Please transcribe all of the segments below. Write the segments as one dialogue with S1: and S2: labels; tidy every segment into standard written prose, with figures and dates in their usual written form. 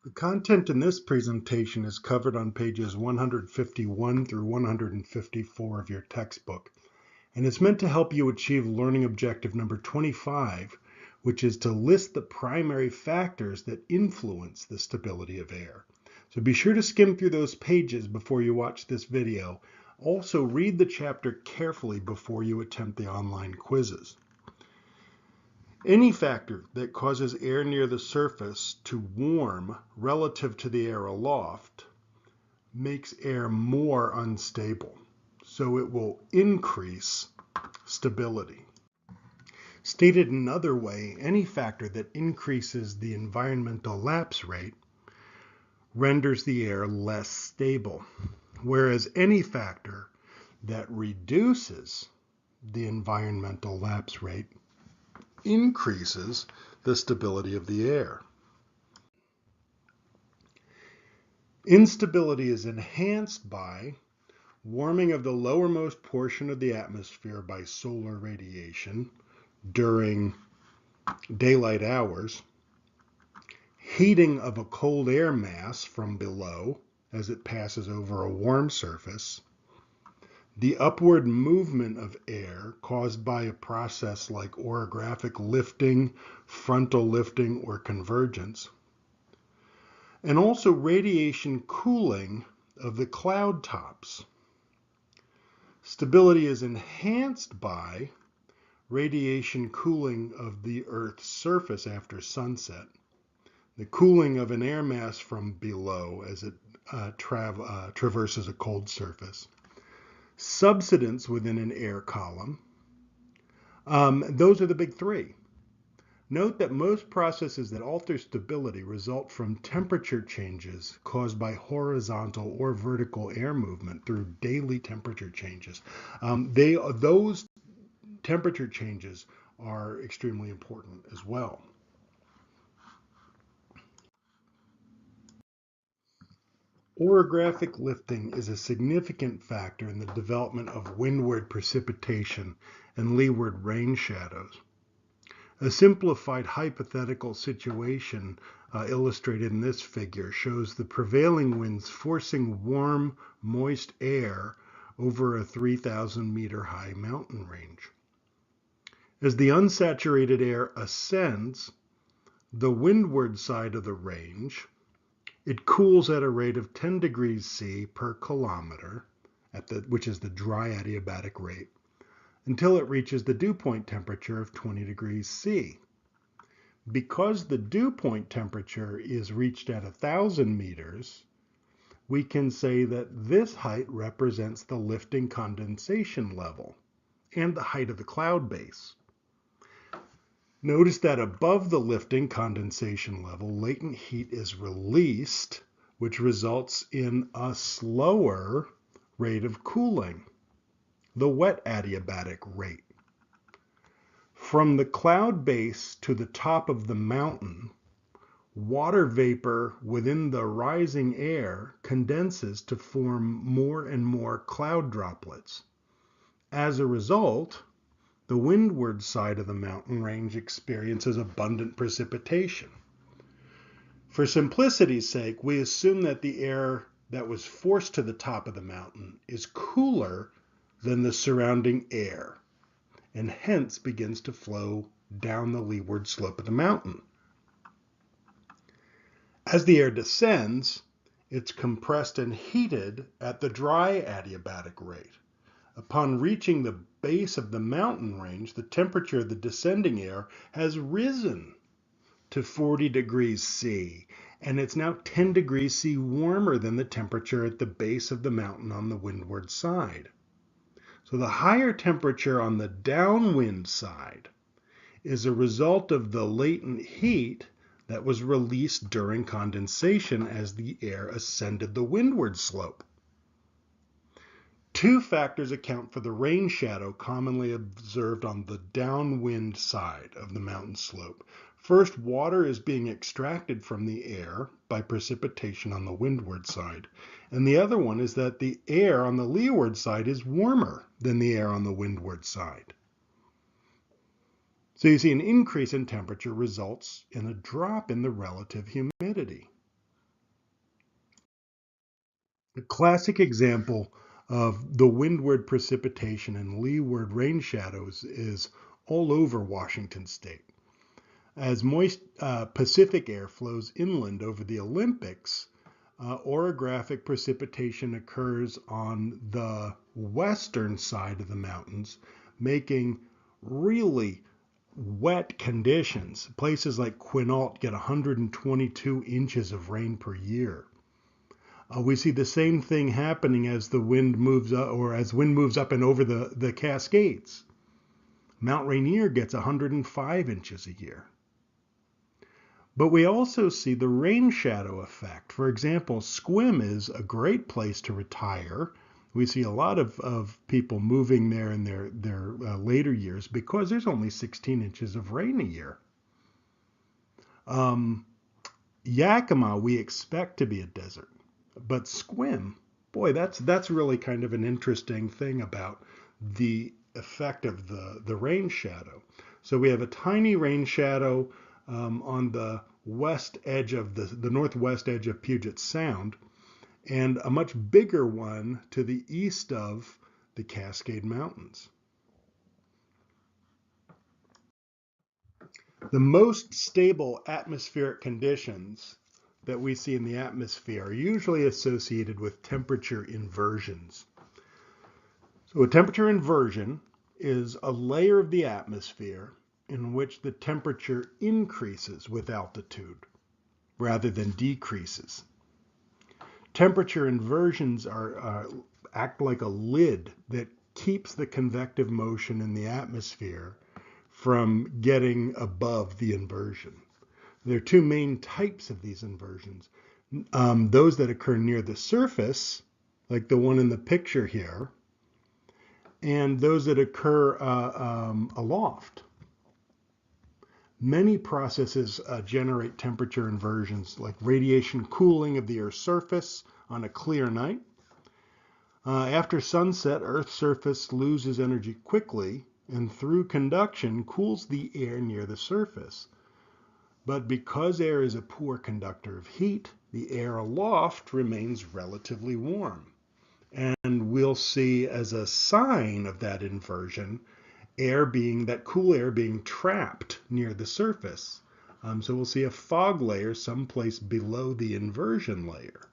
S1: The content in this presentation is covered on pages 151 through 154 of your textbook, and it's meant to help you achieve learning objective number 25, which is to list the primary factors that influence the stability of air. So be sure to skim through those pages before you watch this video. Also, read the chapter carefully before you attempt the online quizzes. Any factor that causes air near the surface to warm relative to the air aloft makes air more unstable, so it will increase stability. Stated another way, any factor that increases the environmental lapse rate renders the air less stable, whereas any factor that reduces the environmental lapse rate increases the stability of the air. Instability is enhanced by warming of the lowermost portion of the atmosphere by solar radiation during daylight hours, heating of a cold air mass from below as it passes over a warm surface, the upward movement of air caused by a process like orographic lifting, frontal lifting, or convergence, and also radiation cooling of the cloud tops. Stability is enhanced by radiation cooling of the Earth's surface after sunset, the cooling of an air mass from below as it traverses a cold surface, subsidence within an air column. Those are the big three. Note that most processes that alter stability result from temperature changes caused by horizontal or vertical air movement through daily temperature changes. Those temperature changes are extremely important as well. Orographic lifting is a significant factor in the development of windward precipitation and leeward rain shadows. A simplified hypothetical situation illustrated in this figure shows the prevailing winds forcing warm, moist air over a 3,000 meter high mountain range. As the unsaturated air ascends the windward side of the range, it cools at a rate of 10 degrees C per kilometer, which is the dry adiabatic rate, until it reaches the dew point temperature of 20 degrees C. Because the dew point temperature is reached at 1,000 meters, we can say that this height represents the lifting condensation level and the height of the cloud base. Notice that above the lifting condensation level, latent heat is released, which results in a slower rate of cooling, the wet adiabatic rate. From the cloud base to the top of the mountain, water vapor within the rising air condenses to form more and more cloud droplets. As a result, the windward side of the mountain range experiences abundant precipitation. For simplicity's sake, we assume that the air that was forced to the top of the mountain is cooler than the surrounding air, and hence begins to flow down the leeward slope of the mountain. As the air descends, it's compressed and heated at the dry adiabatic rate. Upon reaching the base of the mountain range, the temperature of the descending air has risen to 40 degrees C, and it's now 10 degrees C warmer than the temperature at the base of the mountain on the windward side. So the higher temperature on the downwind side is a result of the latent heat that was released during condensation as the air ascended the windward slope. Two factors account for the rain shadow commonly observed on the downwind side of the mountain slope. First, water is being extracted from the air by precipitation on the windward side. And the other one is that the air on the leeward side is warmer than the air on the windward side. So you see an increase in temperature results in a drop in the relative humidity. A classic example of the windward precipitation and leeward rain shadows is all over Washington state. As moist Pacific air flows inland over the Olympics, orographic precipitation occurs on the western side of the mountains, making really wet conditions. Places like Quinault get 122 inches of rain per year. We see the same thing happening as the wind moves up, or as wind moves up and over the Cascades. Mount Rainier gets 105 inches a year. But we also see the rain shadow effect. For example, Sequim is a great place to retire. We see a lot of people moving there in their later years because there's only 16 inches of rain a year. Yakima we expect to be a desert, but Sequim, boy, that's really kind of an interesting thing about the effect of the rain shadow. So we have a tiny rain shadow on the west edge of the northwest edge of Puget Sound, and a much bigger one to the east of the Cascade Mountains. The most stable atmospheric conditions that we see in the atmosphere are usually associated with temperature inversions. So a temperature inversion is a layer of the atmosphere in which the temperature increases with altitude rather than decreases. Temperature inversions act like a lid that keeps the convective motion in the atmosphere from getting above the inversion. There are two main types of these inversions. Those that occur near the surface, like the one in the picture here, and those that occur aloft. Many processes generate temperature inversions, like radiation cooling of the Earth's surface on a clear night. After sunset, Earth's surface loses energy quickly and through conduction cools the air near the surface. But because air is a poor conductor of heat, the air aloft remains relatively warm. And we'll see as a sign of that inversion, that cool air being trapped near the surface. So we'll see a fog layer someplace below the inversion layer.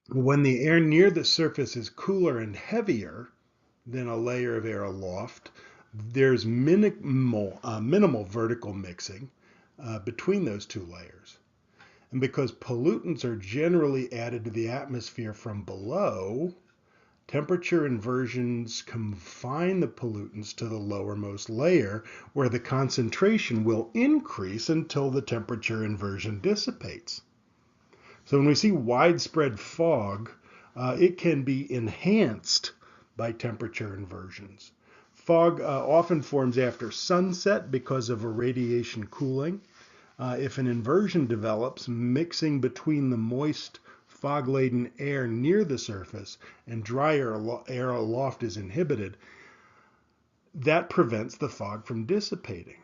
S1: When the air near the surface is cooler and heavier than a layer of air aloft, there's minimal vertical mixing between those two layers. And because pollutants are generally added to the atmosphere from below, temperature inversions confine the pollutants to the lowermost layer, where the concentration will increase until the temperature inversion dissipates. So when we see widespread fog, it can be enhanced by temperature inversions. Fog often forms after sunset because of irradiation cooling. If an inversion develops, mixing between the moist, fog-laden air near the surface and drier air aloft is inhibited, that prevents the fog from dissipating.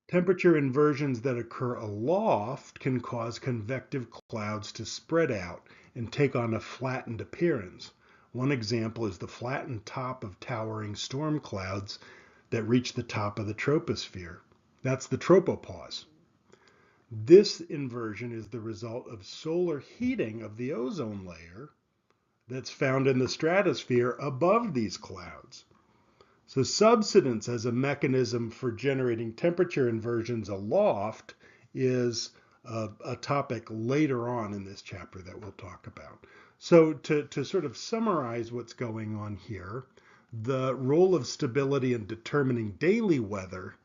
S1: Temperature inversions that occur aloft can cause convective clouds to spread out and take on a flattened appearance. One example is the flattened top of towering storm clouds that reach the top of the troposphere. That's the tropopause. This inversion is the result of solar heating of the ozone layer that's found in the stratosphere above these clouds. So subsidence as a mechanism for generating temperature inversions aloft is a topic later on in this chapter that we'll talk about. So to sort of summarize what's going on here, the role of stability in determining daily weather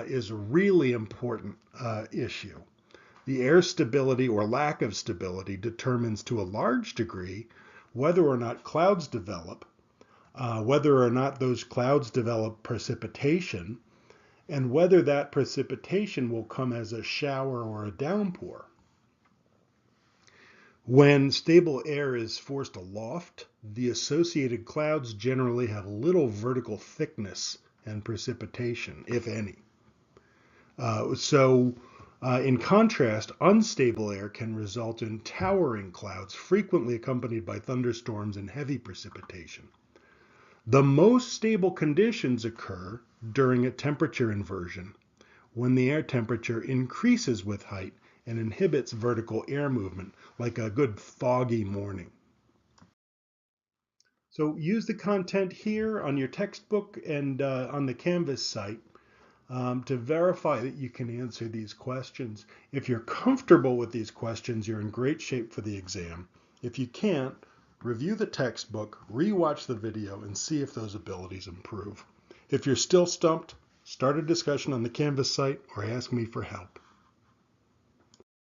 S1: is a really important issue. The air stability or lack of stability determines to a large degree whether or not clouds develop, whether or not those clouds develop precipitation, and whether that precipitation will come as a shower or a downpour. When stable air is forced aloft, the associated clouds generally have little vertical thickness and precipitation, if any. So In contrast, unstable air can result in towering clouds, frequently accompanied by thunderstorms and heavy precipitation. The most stable conditions occur during a temperature inversion, when the air temperature increases with height and inhibits vertical air movement, like a good foggy morning. So use the content here on your textbook and on the Canvas site to verify that you can answer these questions. If you're comfortable with these questions, you're in great shape for the exam. If you can't, review the textbook, rewatch the video, and see if those abilities improve. If you're still stumped, start a discussion on the Canvas site or ask me for help.